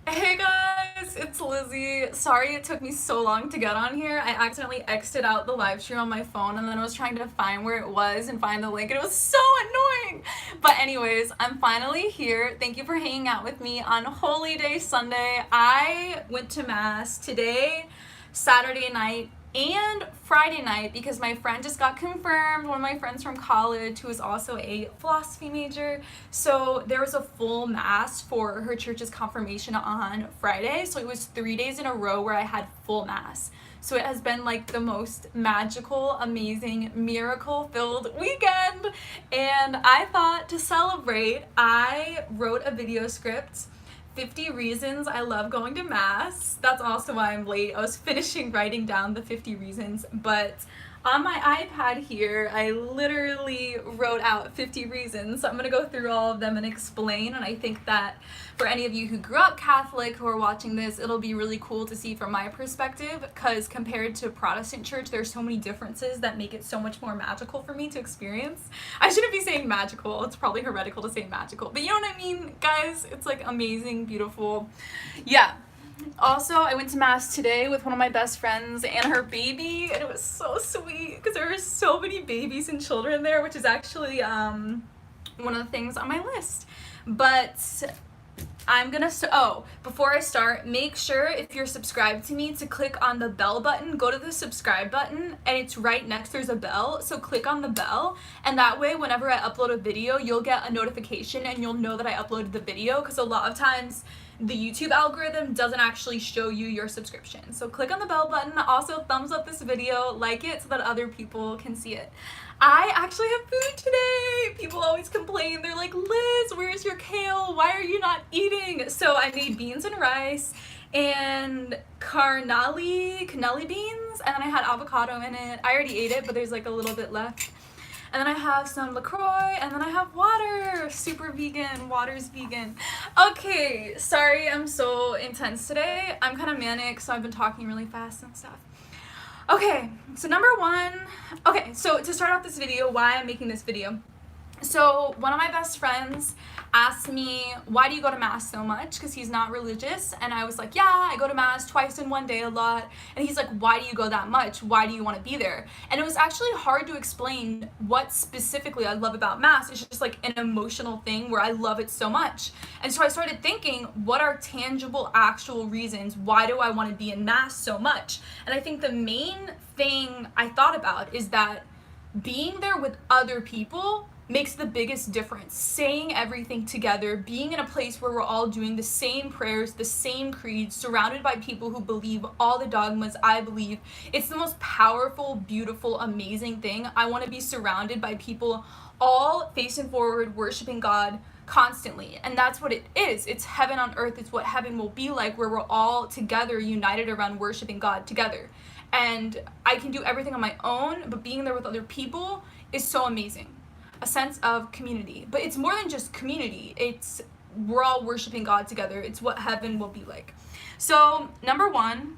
Hey guys, it's Lizzie. Sorry it took me so long to get on here. I accidentally exited out the live stream on my phone and then I was trying to find where it was and find the link and it was so annoying. But anyways, I'm finally here. Thank you for hanging out with me on Holy Day Sunday. I went to Mass today, Saturday night, and Friday night because my friend just got confirmed, one of my friends from college who is also a philosophy major. So there was a full Mass for her church's confirmation on Friday. So it was 3 days in a row where I had full Mass. So it has been like the most magical, amazing, miracle-filled weekend. And I thought to celebrate, I wrote a video script, 50 reasons I love going to Mass. That's also why I'm late. I was finishing writing down the 50 reasons, but on my iPad here, I literally wrote out 50 reasons. So I'm gonna go through all of them and explain, and I think that for any of you who grew up Catholic who are watching this, it'll be really cool to see from my perspective, because compared to Protestant church, there's so many differences that make it so much more magical for me to experience. I shouldn't be saying magical, it's probably heretical to say magical, but you know what I mean, guys? It's like amazing, beautiful. Yeah. Also, I went to Mass today with one of my best friends and her baby, and it was so sweet because there were so many babies and children there, which is actually one of the things on my list. But I'm gonna, before I start, make sure if you're subscribed to me to click on the bell button, go to the subscribe button, and it's right next, there's a bell, so click on the bell, and that way whenever I upload a video, you'll get a notification and you'll know that I uploaded the video, because a lot of times the YouTube algorithm doesn't actually show you your subscription. So click on the bell button, also thumbs up this video, like it so that other people can see it. I actually have food today. People always complain, they're like, Liz, where's your kale? Why are you not eating? So I made beans and rice and cannelli beans, and then I had avocado in it. I already ate it, but there's like a little bit left. And then I have some LaCroix, and then I have water. Super vegan, water's vegan. Okay, sorry I'm so intense today. I'm kind of manic, so I've been talking really fast and stuff. Okay, so number one, so to start off this video, why I'm making this video. So one of my best friends asked me, why do you go to Mass so much? Because he's not religious. And I was like, yeah, I go to Mass twice in one day a lot. And he's like, why do you go that much? Why do you want to be there? And it was actually hard to explain what specifically I love about Mass. It's just like an emotional thing where I love it so much. And so I started thinking, what are tangible, actual reasons? Why do I want to be in Mass so much? And I think the main thing I thought about is that being there with other people makes the biggest difference. Saying everything together, being in a place where we're all doing the same prayers, the same creeds, surrounded by people who believe all the dogmas I believe. It's the most powerful, beautiful, amazing thing. I want to be surrounded by people all facing forward, worshiping God constantly. And that's what it is. It's heaven on earth. It's what heaven will be like, where we're all together, united around worshiping God together. And I can do everything on my own, but being there with other people is so amazing. A sense of community. But it's more than just community. It's we're all worshiping God together. It's what heaven will be like. So number one,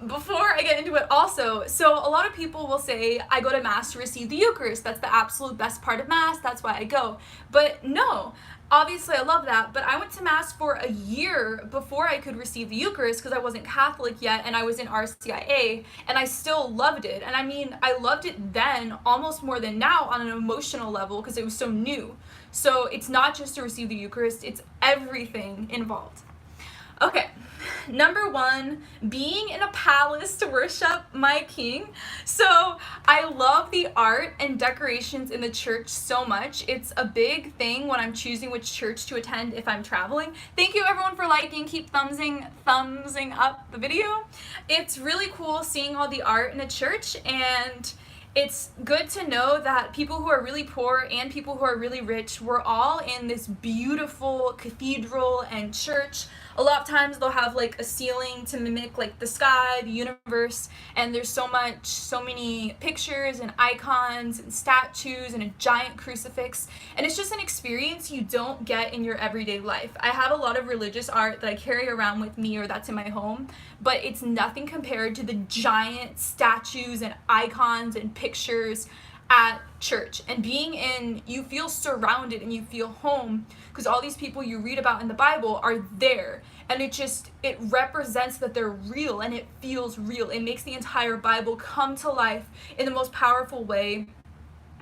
before I get into it also, so a lot of people will say, I go to Mass to receive the Eucharist. That's the absolute best part of Mass. That's why I go. But no, obviously I love that, but I went to Mass for a year before I could receive the Eucharist because I wasn't Catholic yet and I was in RCIA, and I still loved it. And I mean, I loved it then almost more than now on an emotional level because it was so new. So it's not just to receive the Eucharist, it's everything involved. Okay, number one, being in a palace to worship my king. So I love the art and decorations in the church so much. It's a big thing when I'm choosing which church to attend if I'm traveling. Thank you everyone for liking, keep thumbsing up the video. It's really cool seeing all the art in a church, and it's good to know that people who are really poor and people who are really rich, we're all in this beautiful cathedral and church. A lot of times they'll have like a ceiling to mimic like the sky, the universe, and there's so many pictures and icons and statues and a giant crucifix, and it's just an experience you don't get in your everyday life. I have a lot of religious art that I carry around with me or that's in my home, but it's nothing compared to the giant statues and icons and pictures at church and you feel surrounded and you feel home because all these people you read about in the Bible are there, and it represents that they're real and it feels real. It makes the entire Bible come to life in the most powerful way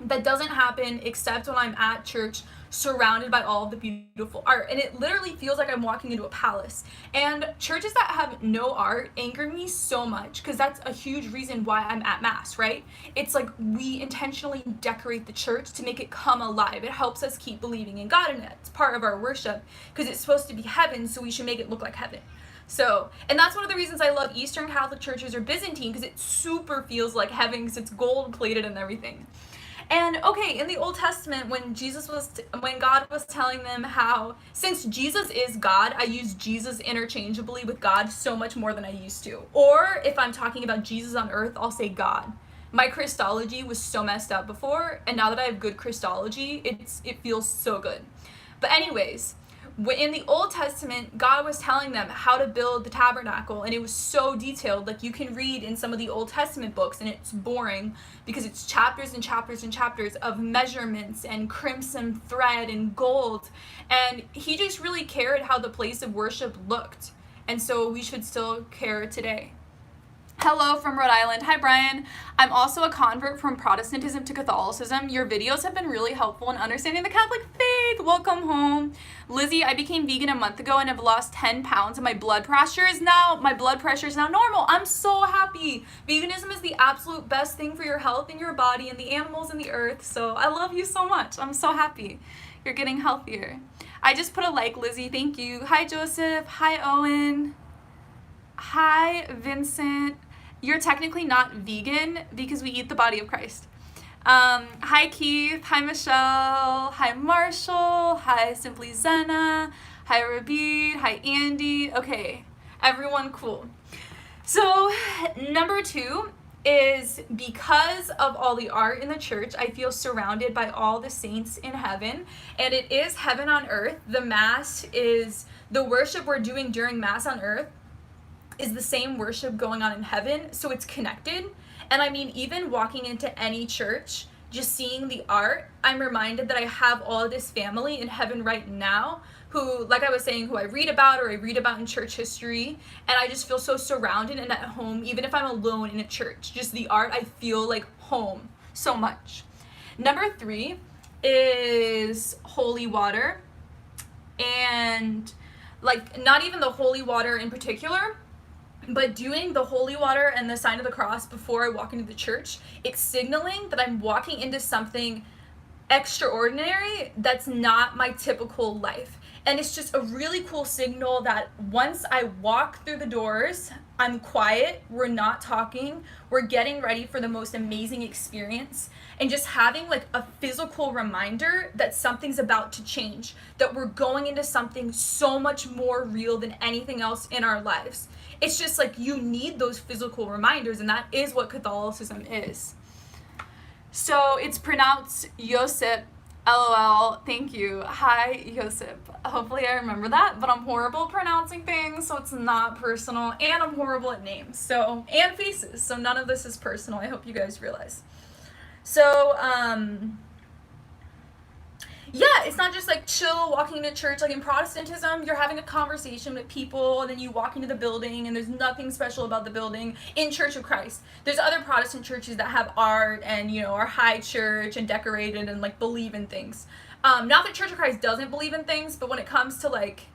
that doesn't happen except when I'm at church surrounded by all of the beautiful art, and it literally feels like I'm walking into a palace. And churches that have no art anger me so much because that's a huge reason why I'm at mass, right? It's like we intentionally decorate the church to make it come alive. It helps us keep believing in God, and it's part of our worship because it's supposed to be heaven, so we should make it look like heaven. So, and that's one of the reasons I love Eastern Catholic churches or Byzantine, because it super feels like heaven because it's gold plated and everything. And okay, in the Old Testament, when God was telling them how, since Jesus is God, I use Jesus interchangeably with God so much more than I used to. Or if I'm talking about Jesus on earth, I'll say God. My Christology was so messed up before, and now that I have good Christology, it feels so good. But anyways, in the Old Testament, God was telling them how to build the tabernacle, and it was so detailed. Like, you can read in some of the Old Testament books, and it's boring because it's chapters and chapters and chapters of measurements and crimson thread and gold. And he just really cared how the place of worship looked. And so we should still care today. Hello from Rhode Island. Hi, Brian. I'm also a convert from Protestantism to Catholicism. Your videos have been really helpful in understanding the Catholic faith. Welcome home. Lizzie, I became vegan a month ago and have lost 10 pounds, and my blood pressure is now normal. I'm so happy. Veganism is the absolute best thing for your health and your body and the animals and the earth. So I love you so much. I'm so happy. You're getting healthier. I just put a like, Lizzie. Thank you. Hi, Joseph. Hi, Owen. Hi, Vincent. You're technically not vegan because we eat the body of Christ. Hi, Keith. Hi, Michelle. Hi, Marshall. Hi, Simply Zena. Hi, Rabid. Hi, Andy. Okay, everyone cool. So, number 2 is, because of all the art in the church, I feel surrounded by all the saints in heaven, and it is heaven on earth. The Mass is the worship we're doing during Mass on earth is the same worship going on in heaven, so it's connected. And I mean, even walking into any church, just seeing the art, I'm reminded that I have all of this family in heaven right now who, like I was saying, who I read about or I read about in church history, and I just feel so surrounded and at home, even if I'm alone in a church. Just the art, I feel like home so much. Number 3 is holy water, and like, not even the holy water in particular, but doing the holy water and the sign of the cross before I walk into the church, it's signaling that I'm walking into something extraordinary that's not my typical life. And it's just a really cool signal that once I walk through the doors, I'm quiet, we're not talking, we're getting ready for the most amazing experience, and just having like a physical reminder that something's about to change, that we're going into something so much more real than anything else in our lives. It's just like you need those physical reminders, and that is what Catholicism is. So it's pronounced Josip, LOL, thank you. Hi, Josip. Hopefully I remember that, but I'm horrible at pronouncing things, so it's not personal, and I'm horrible at names, so, and faces, so none of this is personal. I hope you guys realize. So, yeah, it's not just like chill walking into church. Like in Protestantism, you're having a conversation with people, and then you walk into the building, and there's nothing special about the building. In Church of Christ, there's other Protestant churches that have art and, you know, are high church and decorated and like believe in things. Not that Church of Christ doesn't believe in things, but when it comes to like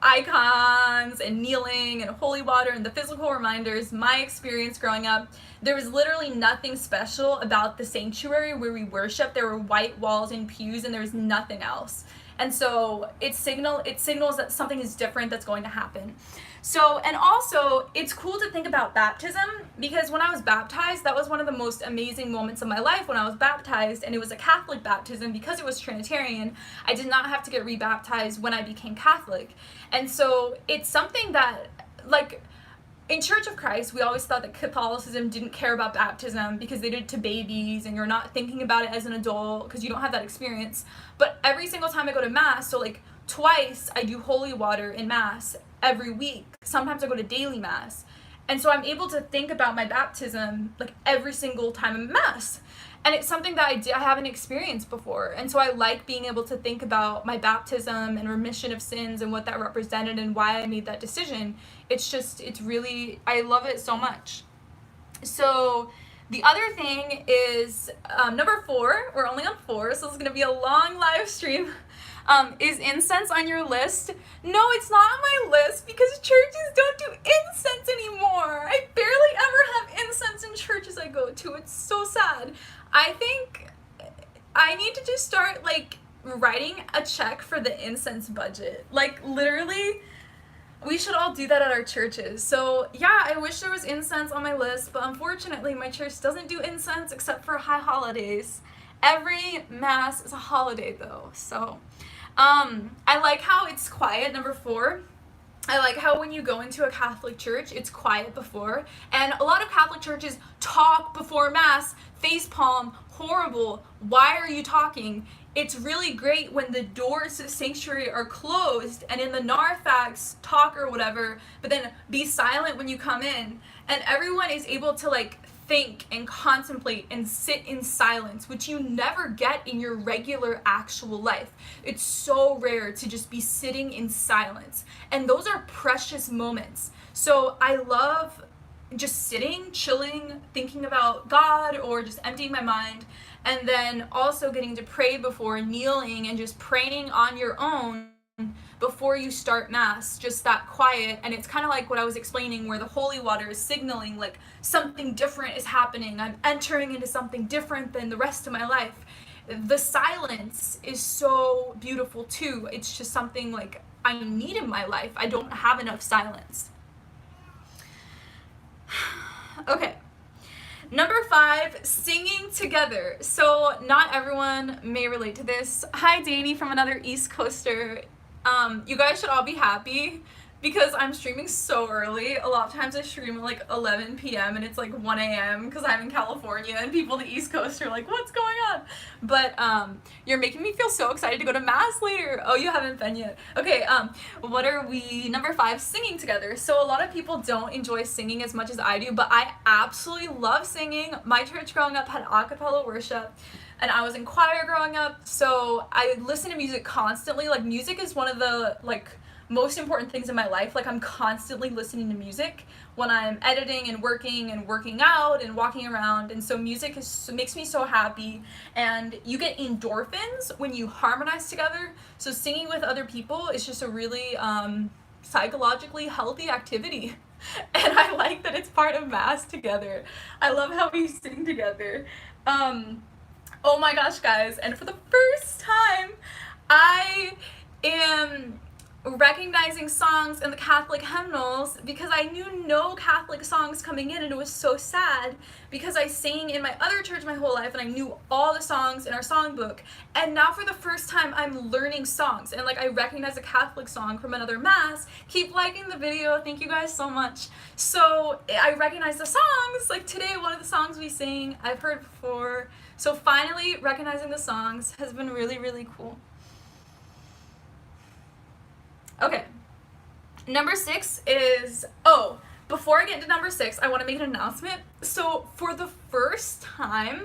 icons and kneeling and holy water and the physical reminders, my experience growing up, there was literally nothing special about the sanctuary where we worship. There were white walls and pews, and there was nothing else. And so it signals that something is different that's going to happen. So, and also, it's cool to think about baptism, because when I was baptized, that was one of the most amazing moments of my life when I was baptized, and it was a Catholic baptism because it was Trinitarian. I did not have to get rebaptized when I became Catholic. And so it's something that, like, in Church of Christ, we always thought that Catholicism didn't care about baptism because they did it to babies and you're not thinking about it as an adult because you don't have that experience. But every single time I go to Mass, so like twice I do holy water in Mass every week. Sometimes I go to daily Mass. And so I'm able to think about my baptism like every single time in Mass. And it's something that I haven't experienced before. And so I like being able to think about my baptism and remission of sins and what that represented and why I made that decision. It's really, I love it so much. So the other thing is number 4, we're only on 4, so this is going to be a long live stream. Is incense on your list? No, it's not on my list because churches don't do incense anymore. I barely ever have incense in churches I go to. It's so sad. I think I need to just start like writing a check for the incense budget. Like literally, we should all do that at our churches. So yeah, I wish there was incense on my list, but unfortunately my church doesn't do incense except for high holidays. Every Mass is a holiday though, so I like how it's quiet, number 4. I like how when you go into a Catholic church, it's quiet before, and a lot of Catholic churches talk before Mass, facepalm, horrible, why are you talking? It's really great when the doors to the sanctuary are closed and in the narthex talk or whatever, but then be silent when you come in, and everyone is able to like think and contemplate and sit in silence, which you never get in your regular actual life. It's so rare to just be sitting in silence, and those are precious moments. So I love just sitting, chilling, thinking about God or just emptying my mind, and then also getting to pray before, kneeling and just praying on your own before you start Mass, just that quiet. And it's kind of like what I was explaining, where the holy water is signaling like something different is happening. I'm entering into something different than the rest of my life. The silence is so beautiful too. It's just something like I need in my life. I don't have enough silence. Okay. Number 5, singing together. So not everyone may relate to this. Hi, Danny from another East Coaster. You guys should all be happy because I'm streaming so early. A lot of times I stream at like 11 p.m. and it's like 1 a.m. because I'm in California, and people on the East Coast are like, what's going on? But you're making me feel so excited to go to Mass later. Oh, you haven't been yet. Okay, what are we? Number 5, singing together. So a lot of people don't enjoy singing as much as I do, but I absolutely love singing. My church growing up had a cappella worship, and I was in choir growing up, so I listen to music constantly. Like music is one of the like most important things in my life. Like I'm constantly listening to music when I'm editing and working out and walking around, and so music makes me so happy. And you get endorphins when you harmonize together, so singing with other people is just a really psychologically healthy activity. And I like that it's part of Mass together. I love how we sing together. Oh my gosh, guys, and for the first time I am recognizing songs in the Catholic hymnals, because I knew no Catholic songs coming in, and it was so sad because I sang in my other church my whole life and I knew all the songs in our songbook, and now for the first time I'm learning songs, and like I recognize a Catholic song from another Mass. Keep liking the video, thank you guys so much. So I recognize the songs, like today one of the songs we sing I've heard before, so finally recognizing the songs has been really, really cool. Okay, number 6 is, before I get into number 6, I want to make an announcement. So for the first time,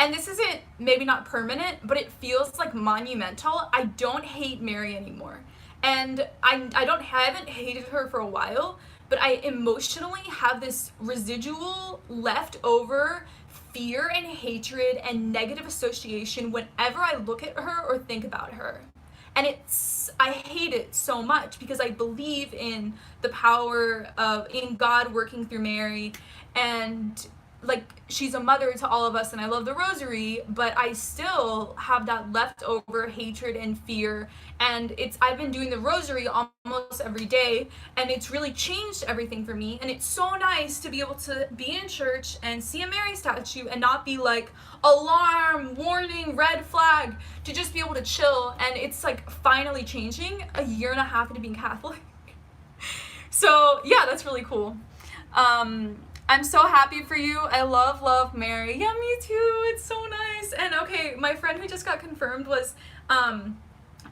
and this isn't, maybe not permanent, but it feels like monumental, I don't hate Mary anymore. And I haven't hated her for a while, but I emotionally have this residual leftover fear and hatred and negative association whenever I look at her or think about her. And I hate it so much because I believe in the power in God working through Mary, and like she's a mother to all of us, and I love the rosary, but I still have that leftover hatred and fear. And I've been doing the rosary almost every day, and it's really changed everything for me. And it's so nice to be able to be in church and see a Mary statue and not be like, alarm, warning, red flag, to just be able to chill. And it's like finally changing a year and a half into being Catholic. So yeah, that's really cool. I'm so happy for you. I love Mary. Yeah, me too. It's so nice. And okay, my friend who just got confirmed was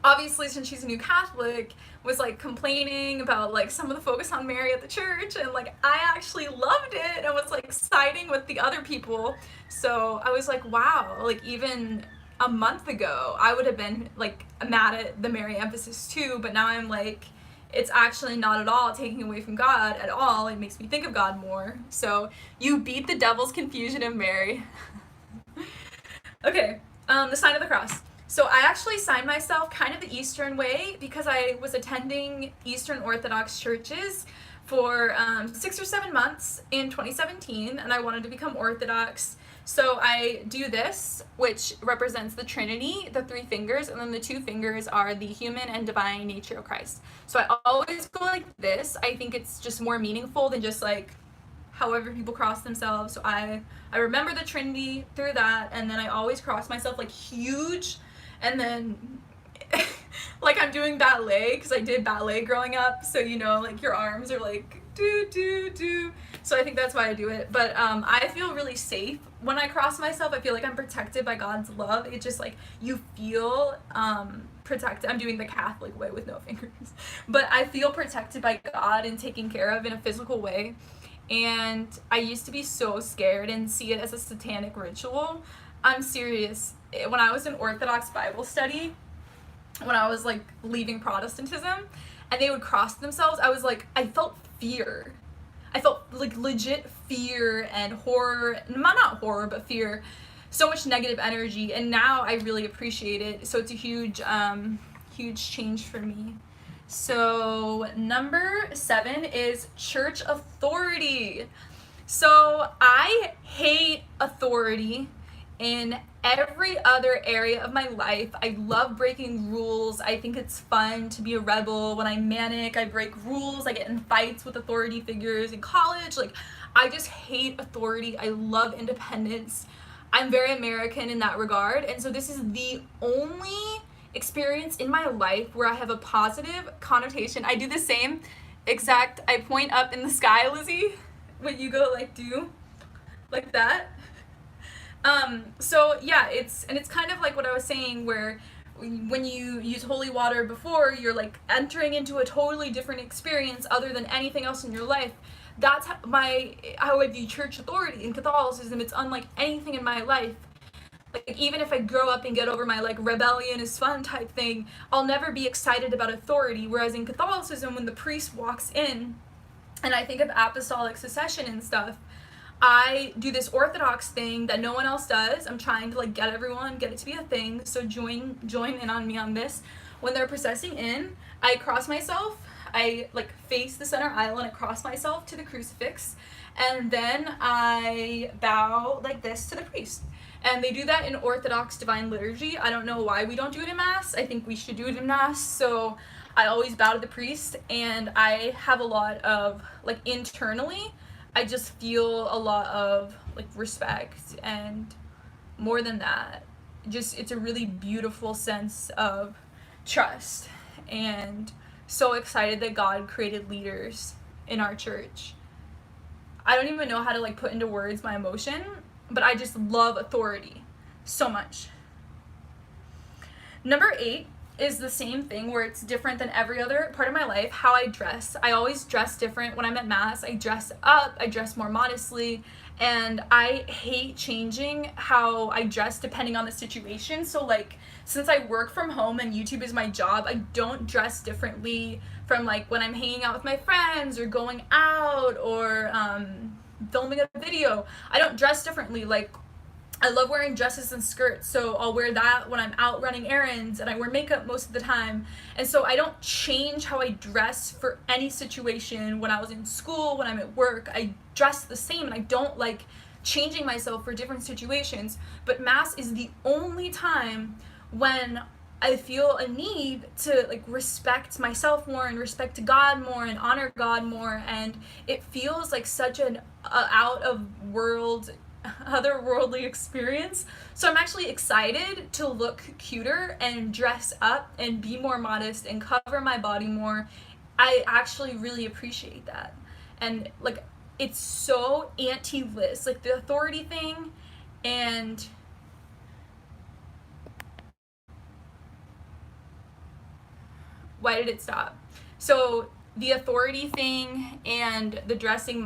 obviously, since she's a new Catholic, was like complaining about like some of the focus on Mary at the church, and like I actually loved it and was like siding with the other people. So I was like, wow, like even a month ago I would have been like mad at the Mary emphasis too, but now I'm like, it's actually not at all taking away from God at all. It makes me think of God more. So you beat the devil's confusion of Mary. Okay, the sign of the cross. So I actually signed myself kind of the Eastern way because I was attending Eastern Orthodox churches for 6 or 7 months in 2017, and I wanted to become Orthodox. So I do this, which represents the Trinity, the 3 fingers, and then the 2 fingers are the human and divine nature of Christ. So I always go like this. I think it's just more meaningful than just like however people cross themselves. So I remember the Trinity through that, and then I always cross myself like huge, and then like I'm doing ballet because I did ballet growing up, so you know, like your arms are like do do do. So I think that's why I do it. But I feel really safe when I cross myself. I feel like I'm protected by God's love. It's just like you feel protected. I'm doing the Catholic way with no fingers, but I feel protected by God and taken care of in a physical way. And I used to be so scared and see it as a satanic ritual. I'm serious. When I was in Orthodox Bible study, when I was like leaving Protestantism, and they would cross themselves, I was like, I felt fear. I felt like legit fear and horror. Not horror, but fear. So much negative energy, and now I really appreciate it. So it's a huge change for me. So number 7 is church authority. So I hate authority in every other area of my life. I love breaking rules. I think it's fun to be a rebel. When I'm manic, I break rules. I get in fights with authority figures in college. Like, I just hate authority. I love independence. I'm very American in that regard. And so this is the only experience in my life where I have a positive connotation. I do the same exact, I point up in the sky, Lizzie, when you go like do like that. So yeah, it's kind of like what I was saying, where when you use holy water before, you're like entering into a totally different experience other than anything else in your life. That's how I view church authority in Catholicism. It's unlike anything in my life. Like, even if I grow up and get over my like rebellion is fun type thing, I'll never be excited about authority. Whereas in Catholicism, when the priest walks in, and I think of apostolic succession and stuff, I do this Orthodox thing that no one else does. I'm trying to like get it to be a thing. So join in on me on this. When they're processing in, I cross myself. I like face the center aisle and I cross myself to the crucifix, and then I bow like this to the priest. And they do that in Orthodox Divine Liturgy. I don't know why we don't do it in Mass. I think we should do it in Mass. So I always bow to the priest, and I have a lot of, like, internally, I just feel a lot of, like, respect, and more than that, just, it's a really beautiful sense of trust, and so excited that God created leaders in our church. I don't even know how to, like, put into words my emotion, but I just love authority so much. Number 8 is the same thing, where it's different than every other part of my life, how I dress. I always dress different. When I'm at Mass, I dress up, I dress more modestly, and I hate changing how I dress depending on the situation. So like, since I work from home and YouTube is my job, I don't dress differently from like when I'm hanging out with my friends or going out or filming a video. I don't dress differently. Like, I love wearing dresses and skirts, so I'll wear that when I'm out running errands, and I wear makeup most of the time. And so I don't change how I dress for any situation. When I was in school, when I'm at work, I dress the same, and I don't like changing myself for different situations. But Mass is the only time when I feel a need to like respect myself more and respect God more and honor God more, and it feels like such an otherworldly experience. So I'm actually excited to look cuter and dress up and be more modest and cover my body more. I actually really appreciate that, and like, it's so anti-Liz, like the authority thing. And Why did it stop? So the authority thing and the dressing